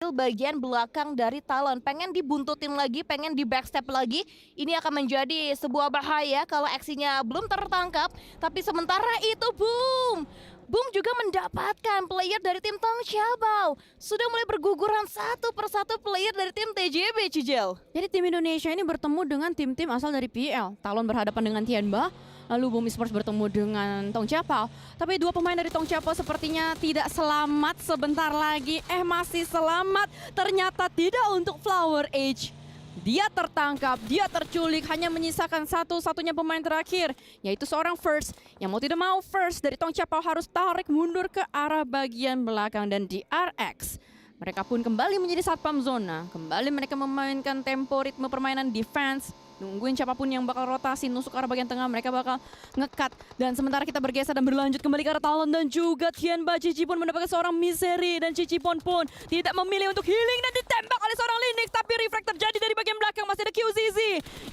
mengambil bagian belakang dari Talon. Pengen dibuntutin lagi, pengen di backstep lagi. Ini akan menjadi sebuah bahaya kalau aksinya belum tertangkap. Tapi sementara itu boom! Boom juga mendapatkan player dari tim Tong Xiaobao. Sudah mulai berguguran satu persatu player dari tim TJB, Cijel. Jadi tim Indonesia ini bertemu dengan tim-tim asal dari PL. Talon berhadapan dengan Tianba, lalu Boom Esports bertemu dengan Tong Xiaopao. Tapi dua pemain dari Tong Xiaopao sepertinya tidak selamat sebentar lagi. Masih selamat, ternyata tidak untuk Flower Age. Dia tertangkap, dia terculik, hanya menyisakan satu-satunya pemain terakhir, yaitu seorang First. Yang mau tidak mau First dari Tong Xiaopao harus tarik mundur ke arah bagian belakang dan di RX. Mereka pun kembali menjadi satpam zona, kembali mereka memainkan tempo ritme permainan defense, nungguin siapapun yang bakal rotasi nusuk ke arah bagian tengah, mereka bakal ngekat. Dan sementara kita bergeser dan berlanjut kembali ke arah Talon dan juga Tianba. Cici pun mendapatkan seorang Misery dan Cici pun tidak memilih untuk healing dan ditembak oleh seorang Linux. Tapi reflect terjadi dari bagian belakang, masih ada QZZ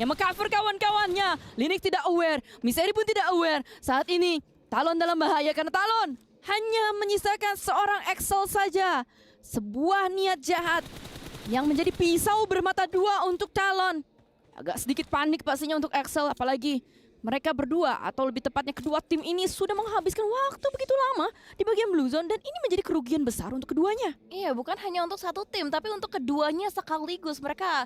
yang mengcover kawan-kawannya. Linux tidak aware, Misery pun tidak aware. Saat ini Talon dalam bahaya karena Talon hanya menyisakan seorang Excel saja. Sebuah niat jahat yang menjadi pisau bermata dua untuk Talon. Agak sedikit panik pastinya untuk Excel, apalagi mereka berdua atau lebih tepatnya kedua tim ini sudah menghabiskan waktu begitu lama di bagian blue zone dan ini menjadi kerugian besar untuk keduanya. Iya, bukan hanya untuk satu tim, tapi untuk keduanya sekaligus. Mereka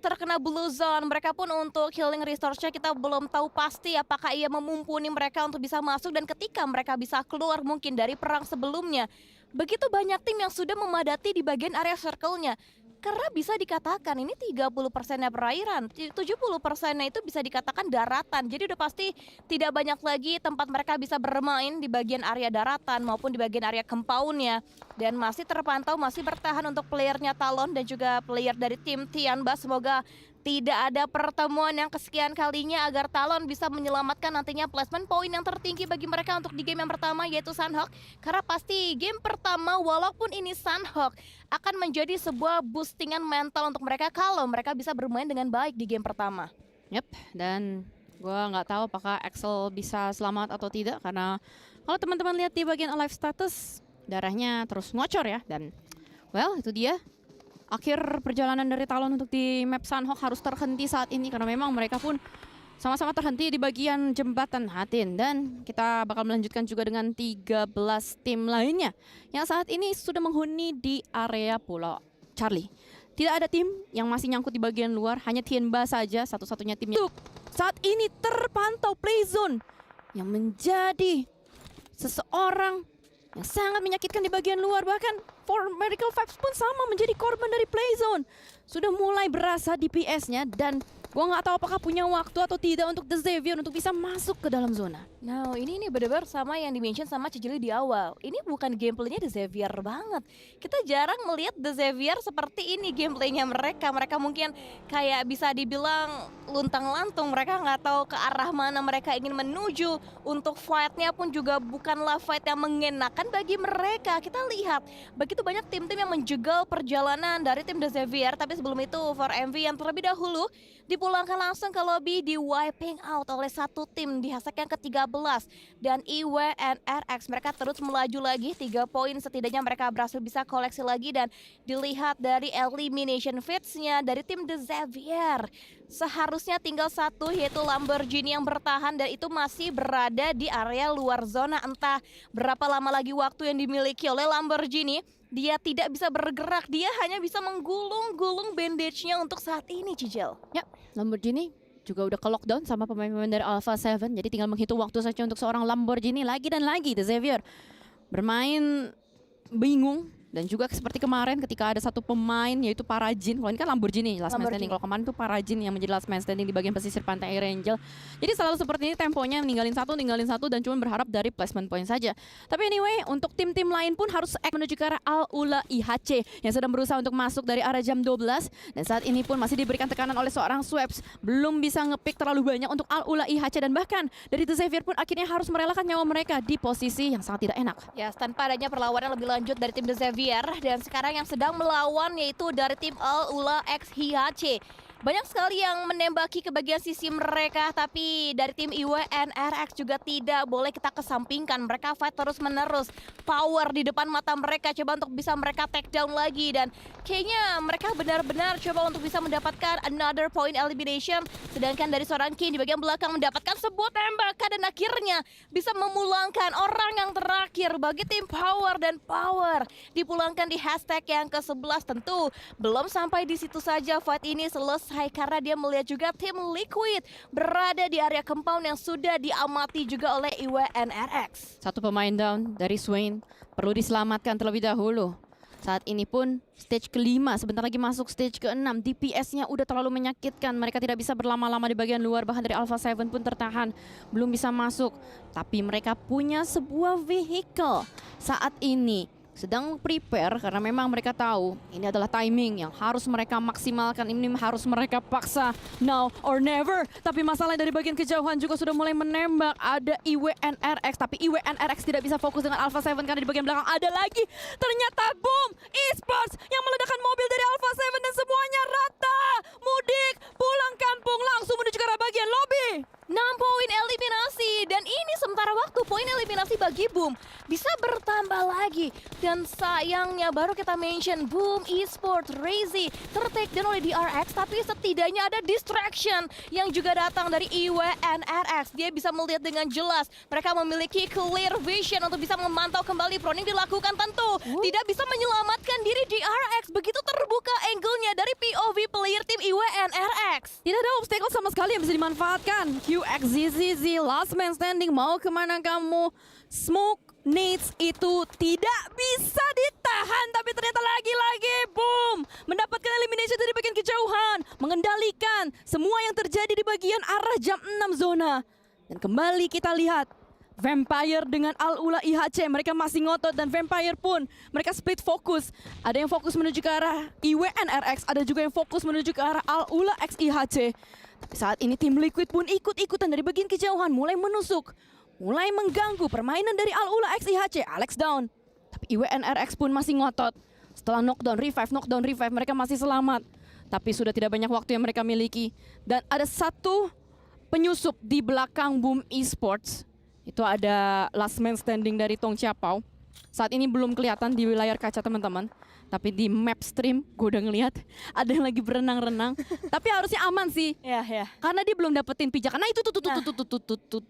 terkena blue zone, mereka pun untuk healing resource-nya kita belum tahu pasti apakah ia memumpuni mereka untuk bisa masuk dan ketika mereka bisa keluar mungkin dari perang sebelumnya. Begitu banyak tim yang sudah memadati di bagian area circle-nya. Karena bisa dikatakan ini 30%-nya perairan, 70%-nya itu bisa dikatakan daratan. Jadi udah pasti tidak banyak lagi tempat mereka bisa bermain di bagian area daratan maupun di bagian area compound-nya. Dan masih terpantau, masih bertahan untuk playernya Talon dan juga player dari tim Tianba. Semoga tidak ada pertemuan yang kesekian kalinya agar Talon bisa menyelamatkan nantinya placement point yang tertinggi bagi mereka untuk di game yang pertama yaitu Sunhawk. Karena pasti game pertama walaupun ini Sunhawk akan menjadi sebuah boostingan mental untuk mereka kalau mereka bisa bermain dengan baik di game pertama. Yep, dan gue nggak tahu apakah Excel bisa selamat atau tidak karena kalau teman-teman lihat di bagian alive status darahnya terus ngocor ya dan well itu dia. Akhir perjalanan dari Talon untuk di map Sunhawk harus terhenti saat ini karena memang mereka pun sama-sama terhenti di bagian jembatan Hatin dan kita bakal melanjutkan juga dengan 13 tim lainnya yang saat ini sudah menghuni di area Pulau Charlie. Tidak ada tim yang masih nyangkut di bagian luar, hanya Tianba saja satu-satunya tim yang saat ini terpantau playzone yang menjadi seseorang yang sangat menyakitkan di bagian luar. Bahkan For Medical Vibes pun sama menjadi korban dari playzone. Sudah mulai berasa DPS-nya dan gua nggak tahu apakah punya waktu atau tidak untuk The Xavier untuk bisa masuk ke dalam zona. Nah ini benar-benar sama yang di-mention sama Cijeli di awal. Ini bukan gameplaynya The Xavier banget. Kita jarang melihat The Xavier seperti ini gameplaynya mereka. Mereka mungkin kayak bisa dibilang luntang-lantung. Mereka nggak tahu ke arah mana mereka ingin menuju. Untuk fight-nya pun juga bukanlah fight yang mengenakan bagi mereka. Kita lihat begitu banyak tim-tim yang menjegal perjalanan dari tim The Xavier. Tapi sebelum itu For MV yang terlebih dahulu dipulangkan langsung ke lobby, di wiping out oleh satu tim di hashtag yang ke-13 dan IWNRX. Mereka terus melaju lagi 3 poin setidaknya mereka berhasil bisa koleksi lagi dan dilihat dari elimination feeds-nya dari tim The Xavier. Seharusnya tinggal satu yaitu Lamborghini yang bertahan dan itu masih berada di area luar zona. Entah berapa lama lagi waktu yang dimiliki oleh Lamborghini. Dia tidak bisa bergerak, dia hanya bisa menggulung-gulung bandage-nya untuk saat ini, Cijel. Ya, Lamborghini juga udah ke lockdown sama pemain-pemain dari Alpha 7. Jadi tinggal menghitung waktu saja untuk seorang Lamborghini lagi dan lagi The Xavier bermain bingung. Dan juga seperti kemarin ketika ada satu pemain yaitu Parajin. Kalau ini kan Lamborghini last man standing. Kalau kemarin tuh Parajin yang menjadi last man standing di bagian pesisir pantai Air Angel. Jadi selalu seperti ini temponya ninggalin satu dan cuma berharap dari placement point saja. Tapi anyway untuk tim-tim lain pun harus menuju ke arah Al-Ula IHC yang sedang berusaha untuk masuk dari arah jam 12. Dan saat ini pun masih diberikan tekanan oleh seorang Swaps. Belum bisa ngepick terlalu banyak untuk Al-Ula IHC dan bahkan dari The Xavier pun akhirnya harus merelakan nyawa mereka di posisi yang sangat tidak enak. Ya, tanpa adanya perlawanan lebih lanjut dari tim The Xavier dan sekarang yang sedang melawan yaitu dari tim Al-Ula X HIHC. Banyak sekali yang menembaki ke bagian sisi mereka, tapi dari tim IWNRX juga tidak boleh kita kesampingkan. Mereka fight terus-menerus, power di depan mata mereka, coba untuk bisa mereka take down lagi. Dan kayaknya mereka benar-benar coba untuk bisa mendapatkan another point elimination. Sedangkan dari seorang King di bagian belakang mendapatkan sebuah tembakan dan akhirnya bisa memulangkan orang yang terakhir bagi tim power. Dan power dipulangkan di hashtag yang ke-11. Tentu belum sampai di situ saja fight ini selesai, karena dia melihat juga tim Liquid berada di area compound yang sudah diamati juga oleh IWNRX. Satu pemain down dari Swain, perlu diselamatkan terlebih dahulu. Saat ini pun stage kelima, sebentar lagi masuk stage ke-6. DPS-nya udah terlalu menyakitkan, mereka tidak bisa berlama-lama di bagian luar. Bahkan dari Alpha 7 pun tertahan, belum bisa masuk. Tapi mereka punya sebuah vehicle saat ini sedang prepare, karena memang mereka tahu ini adalah timing yang harus mereka maksimalkan, ini harus mereka paksa now or never. Tapi masalahnya dari bagian kejauhan juga sudah mulai menembak. Ada IWNRX, tapi IWNRX tidak bisa fokus dengan Alpha 7 karena di bagian belakang ada lagi ternyata Boom Esports yang meledakkan mobil dari Alpha 7 dan semuanya rata. Mudik pulang kampung langsung menuju ke arah bagian lobby. 6 poin eliminasi, dan ini sementara waktu poin eliminasi bagi Boom bisa bertambah lagi. Dan sayangnya baru kita mention Boom Esports Razy ter-take down oleh DRX, tapi setidaknya ada distraction yang juga datang dari IWNRX. Dia bisa melihat dengan jelas, mereka memiliki clear vision untuk bisa memantau kembali. Proning dilakukan tentu tidak bisa menyelamatkan diri DRX, begitu terbuka angle-nya dari POV player tim IWNRX. Tidak ada obstacle sama sekali yang bisa dimanfaatkan. QXZZZ, last man standing, mau kemana kamu? Smoke Nades itu tidak bisa ditahan, tapi ternyata lagi-lagi Boom mendapatkan elimination dari bagian kejauhan, mengendalikan semua yang terjadi di bagian arah jam 6 zona. Dan kembali kita lihat Vampire dengan Al-Ula IHC, mereka masih ngotot, dan Vampire pun mereka split fokus. Ada yang fokus menuju ke arah IWNRX, ada juga yang fokus menuju ke arah Al-Ula X IHC. Tapi saat ini tim Liquid pun ikut-ikutan dari bagian kejauhan, mulai menusuk, mulai mengganggu permainan dari Al-Ula X IHC. Alex down, tapi IWNRX pun masih ngotot. Setelah knockdown revive, mereka masih selamat. Tapi sudah tidak banyak waktu yang mereka miliki. Dan ada satu penyusup di belakang Boom Esports. Itu ada last man standing dari Tong Chiapao. Saat ini belum kelihatan di layar kaca teman-teman. Tapi di map stream gue udah ngeliat ada yang lagi berenang-renang. Tapi harusnya aman sih. Ya. Karena dia belum dapetin pijakan. Nah itu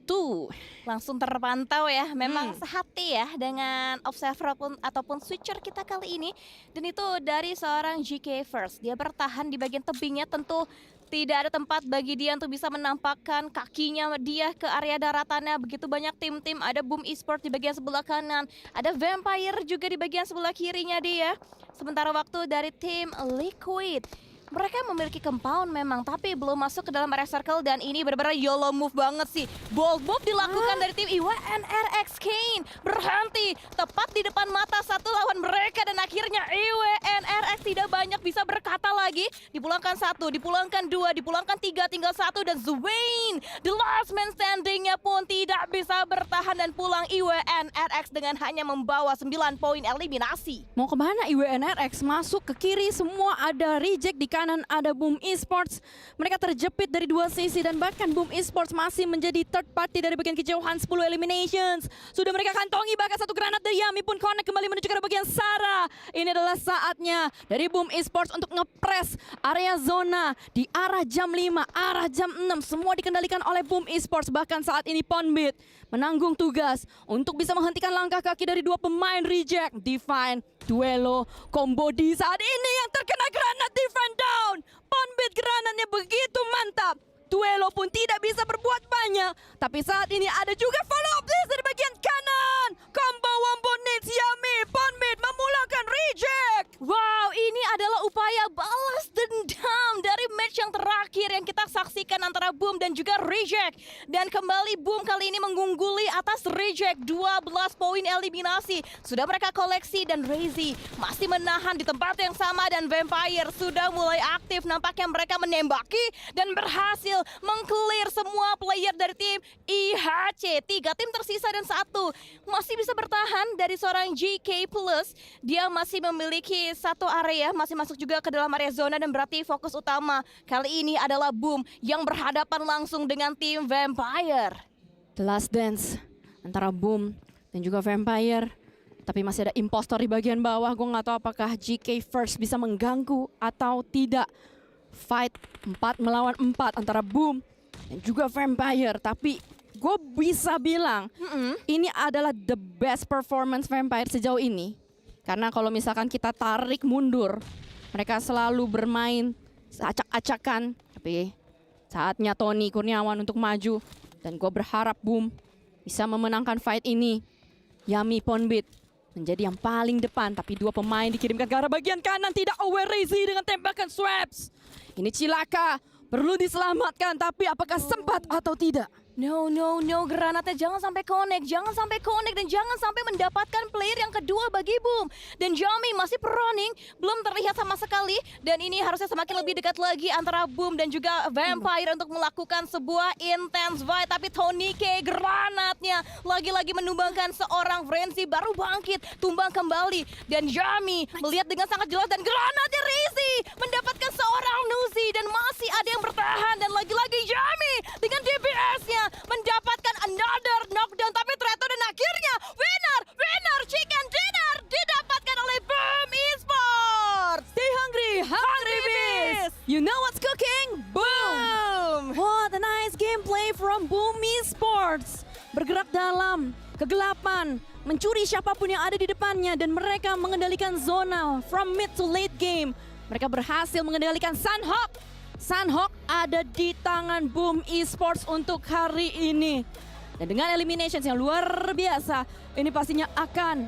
tuh. Langsung terpantau ya, memang sehati ya dengan observer ataupun switcher kita kali ini. Dan itu dari seorang GK First. Dia bertahan di bagian tebingnya, tentu tidak ada tempat bagi dia untuk bisa menampakkan kakinya dia ke area daratannya. Begitu banyak tim-tim, ada Boom Esports di bagian sebelah kanan, ada Vampire juga di bagian sebelah kirinya dia. Sementara waktu dari tim Liquid, mereka memiliki compound memang, tapi belum masuk ke dalam area circle. Dan ini benar-benar YOLO move banget sih. Bold move dilakukan dari tim IWNRX. Kane berhenti tepat di depan mata satu lawan mereka, dan akhirnya IWNRX tidak banyak bisa berkata lagi. Dipulangkan satu, dipulangkan dua, dipulangkan tiga, tinggal satu. Dan Swain, the last man standingnya pun tidak bisa bertahan, dan pulang IWNRX dengan hanya membawa 9 poin eliminasi. Mau kemana IWNRX? Masuk ke kiri, semua ada reject. Di kanan ada Boom Esports. Mereka terjepit dari dua sisi, dan bahkan Boom Esports masih menjadi third party dari bagian kejauhan. 10 eliminations sudah mereka kantongi, bahkan satu granat dari Yami pun connect kembali menuju ke bagian Sarah. Ini adalah saatnya dari Boom Esports untuk ngepres area zona di arah jam 5, arah jam 6. Semua dikendalikan oleh Boom Esports. Bahkan saat ini Ponbit menanggung tugas untuk bisa menghentikan langkah kaki dari dua pemain reject. Divine, Duelo, combo di saat ini yang terkena granat. Divine down, Ponbit granatnya begitu mantap. Duelo pun tidak bisa berbuat banyak. Tapi saat ini ada juga follow up list dari bagian kanan. Combo Wombo Nades Yami, Ponbit memulangkan reject. Wow, ini adalah upaya balas dendam dari match yang terakhir terakhir yang kita saksikan antara Boom dan juga Reject. Dan kembali Boom kali ini mengungguli atas Reject 12 poin eliminasi. Sudah mereka koleksi dan Razy masih menahan di tempat yang sama dan Vampire sudah mulai aktif. Nampaknya mereka menembaki dan berhasil mengclear semua player dari tim IHC. 3 tim tersisa dan 1 masih bisa bertahan dari seorang GK Plus. Dia masih memiliki satu area, masih masuk juga ke dalam area zona dan berarti fokus utama kali ini adalah Boom yang berhadapan langsung dengan tim Vampire. The Last Dance antara Boom dan juga Vampire. Tapi masih ada impostor di bagian bawah. Gue nggak tahu apakah GK First bisa mengganggu atau tidak. Fight 4 melawan 4 antara Boom dan juga Vampire. Tapi gue bisa bilang ini adalah the best performance Vampire sejauh ini. Karena kalau misalkan kita tarik mundur, mereka selalu bermain acak-acakan. Tapi saatnya Tony Kurniawan untuk maju. Dan gue berharap Boom bisa memenangkan fight ini. Yami Ponbit menjadi yang paling depan. Tapi 2 pemain dikirimkan ke arah bagian kanan. Tidak aware Razy dengan tembakan Swaps. Ini cilaka. Perlu diselamatkan. Tapi apakah sempat atau tidak? No, granatnya jangan sampai connect, dan jangan sampai mendapatkan player yang kedua bagi Boom. Dan Yami masih proning, belum terlihat sama sekali. Dan ini harusnya semakin lebih dekat lagi antara Boom dan juga Vampire untuk melakukan sebuah intense fight. Tapi Tony K granatnya lagi-lagi menumbangkan seorang Frenzy baru bangkit, tumbang kembali. Dan Yami melihat dengan sangat jelas dan granatnya Razy mendapatkan seorang Nuzi dan masih ada yang bertahan. Dan lagi-lagi Yami dengan DPS-nya mendapatkan another knockdown, tapi ternyata dan akhirnya winner chicken dinner didapatkan oleh Boom Esports. Stay hungry beast. You know what's cooking? Boom. What a nice gameplay from Boom Esports. Bergerak dalam kegelapan, mencuri siapapun yang ada di depannya, dan mereka mengendalikan zona from mid to late game. Mereka berhasil mengendalikan Sunhawk. Sunhawk ada di tangan Boom Esports untuk hari ini. Dan dengan eliminations yang luar biasa, ini pastinya akan